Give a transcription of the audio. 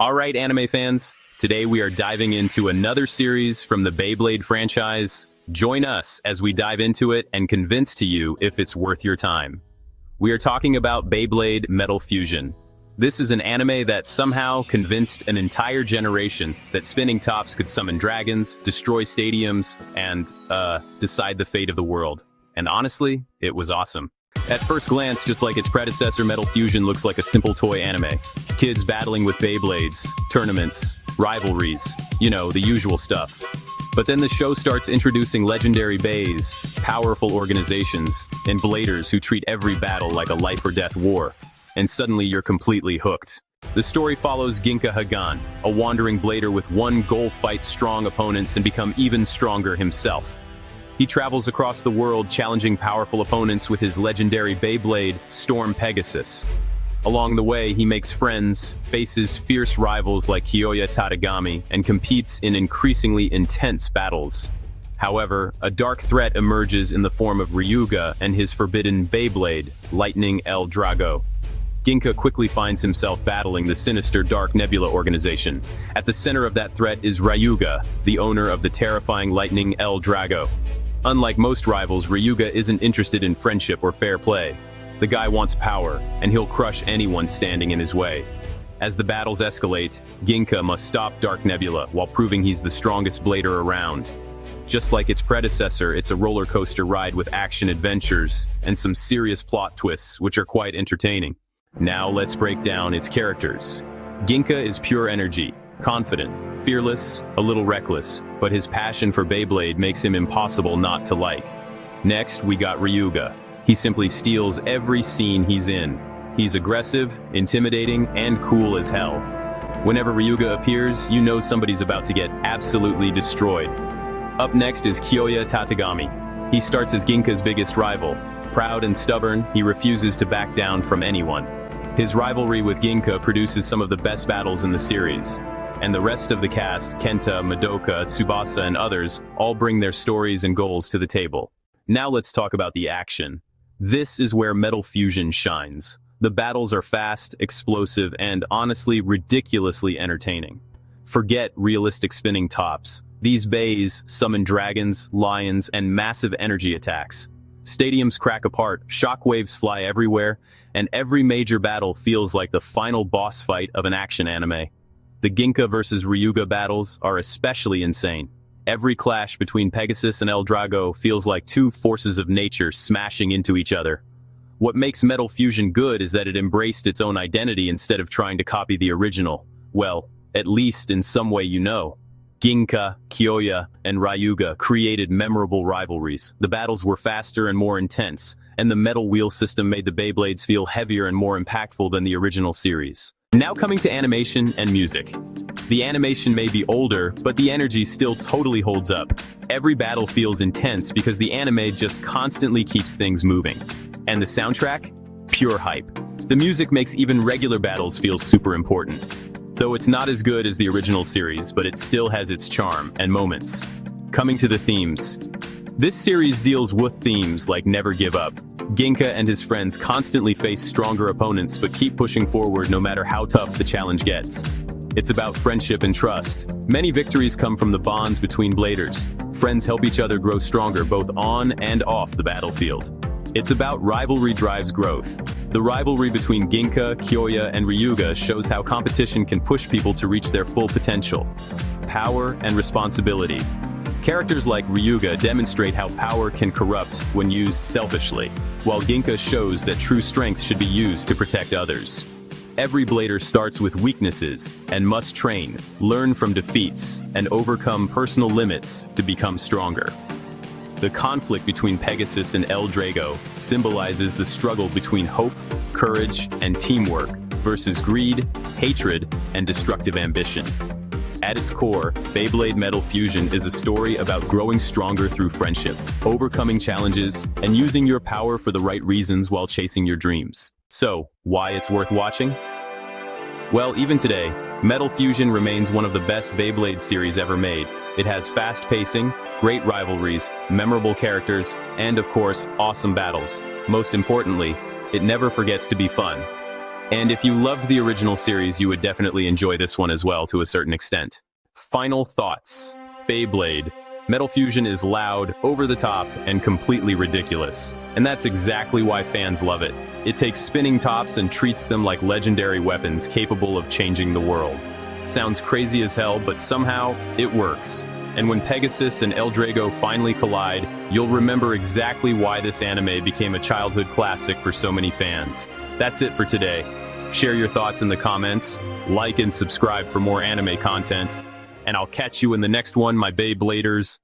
Alright, anime fans, today we are diving into another series from the Beyblade franchise. Join us as we dive into it and convince to you if it's worth your time. We are talking about Beyblade Metal Fusion. This is an anime that somehow convinced an entire generation that spinning tops could summon dragons, destroy stadiums, and, decide the fate of the world. And honestly, it was awesome. At first glance, just like its predecessor, Metal Fusion looks like a simple toy anime. Kids battling with Beyblades, tournaments, rivalries, the usual stuff. But then the show starts introducing legendary Beys, powerful organizations, and bladers who treat every battle like a life-or-death war. And suddenly you're completely hooked. The story follows Gingka Hagane, a wandering blader with one goal: fight strong opponents and become even stronger himself. He travels across the world challenging powerful opponents with his legendary Beyblade, Storm Pegasus. Along the way, he makes friends, faces fierce rivals like Kyoya Tatagami, and competes in increasingly intense battles. However, a dark threat emerges in the form of Ryuga and his forbidden Beyblade, Lightning El Drago. Gingka quickly finds himself battling the sinister Dark Nebula organization. At the center of that threat is Ryuga, the owner of the terrifying Lightning El Drago. Unlike most rivals, Ryuga isn't interested in friendship or fair play. The guy wants power, and he'll crush anyone standing in his way. As the battles escalate, Gingka must stop Dark Nebula while proving he's the strongest blader around. Just like its predecessor, it's a roller coaster ride with action adventures and some serious plot twists, which are quite entertaining. Now let's break down its characters. Gingka is pure energy, confident, fearless, a little reckless, but his passion for Beyblade makes him impossible not to like. Next, we got Ryuga. He simply steals every scene he's in. He's aggressive, intimidating, and cool as hell. Whenever Ryuga appears, you know somebody's about to get absolutely destroyed. Up next is Kyoya Tatagami. He starts as Ginka's biggest rival. Proud and stubborn, he refuses to back down from anyone. His rivalry with Gingka produces some of the best battles in the series. And the rest of the cast, Kenta, Madoka, Tsubasa, and others, all bring their stories and goals to the table. Now let's talk about the action. This is where Metal Fusion shines. The battles are fast, explosive, and honestly ridiculously entertaining. Forget realistic spinning tops. These Beys summon dragons, lions, and massive energy attacks. Stadiums crack apart, shockwaves fly everywhere, and every major battle feels like the final boss fight of an action anime. The Gingka vs. Ryuga battles are especially insane. Every clash between Pegasus and El Drago feels like two forces of nature smashing into each other. What makes Metal Fusion good is that it embraced its own identity instead of trying to copy the original. Well, at least in some way you know. Gingka, Kyoya, and Ryuga created memorable rivalries. The battles were faster and more intense, and the metal wheel system made the Beyblades feel heavier and more impactful than the original series. Now coming to animation and music. The animation may be older, but the energy still totally holds up. Every battle feels intense because the anime just constantly keeps things moving. And the soundtrack? Pure hype. The music makes even regular battles feel super important. Though it's not as good as the original series, but it still has its charm and moments. Coming to the themes. This series deals with themes like never give up. Gingka and his friends constantly face stronger opponents but keep pushing forward no matter how tough the challenge gets. It's about friendship and trust. Many victories come from the bonds between bladers. Friends help each other grow stronger both on and off the battlefield. It's about rivalry drives growth. The rivalry between Gingka, Kyoya, and Ryuga shows how competition can push people to reach their full potential. Power and responsibility. Characters like Ryuga demonstrate how power can corrupt when used selfishly, while Gingka shows that true strength should be used to protect others. Every blader starts with weaknesses and must train, learn from defeats, and overcome personal limits to become stronger. The conflict between Pegasus and El Drago symbolizes the struggle between hope, courage, and teamwork versus greed, hatred, and destructive ambition. At its core, Beyblade Metal Fusion is a story about growing stronger through friendship, overcoming challenges, and using your power for the right reasons while chasing your dreams. So, why it's worth watching? Well, even today, Metal Fusion remains one of the best Beyblade series ever made. It has fast pacing, great rivalries, memorable characters, and of course, awesome battles. Most importantly, it never forgets to be fun. And if you loved the original series, you would definitely enjoy this one as well to a certain extent. Final thoughts. Beyblade. Metal Fusion is loud, over the top, and completely ridiculous. And that's exactly why fans love it. It takes spinning tops and treats them like legendary weapons capable of changing the world. Sounds crazy as hell, but somehow, it works. And when Pegasus and El Drago finally collide, you'll remember exactly why this anime became a childhood classic for so many fans. That's it for today. Share your thoughts in the comments, like and subscribe for more anime content, and I'll catch you in the next one, my Beybladers.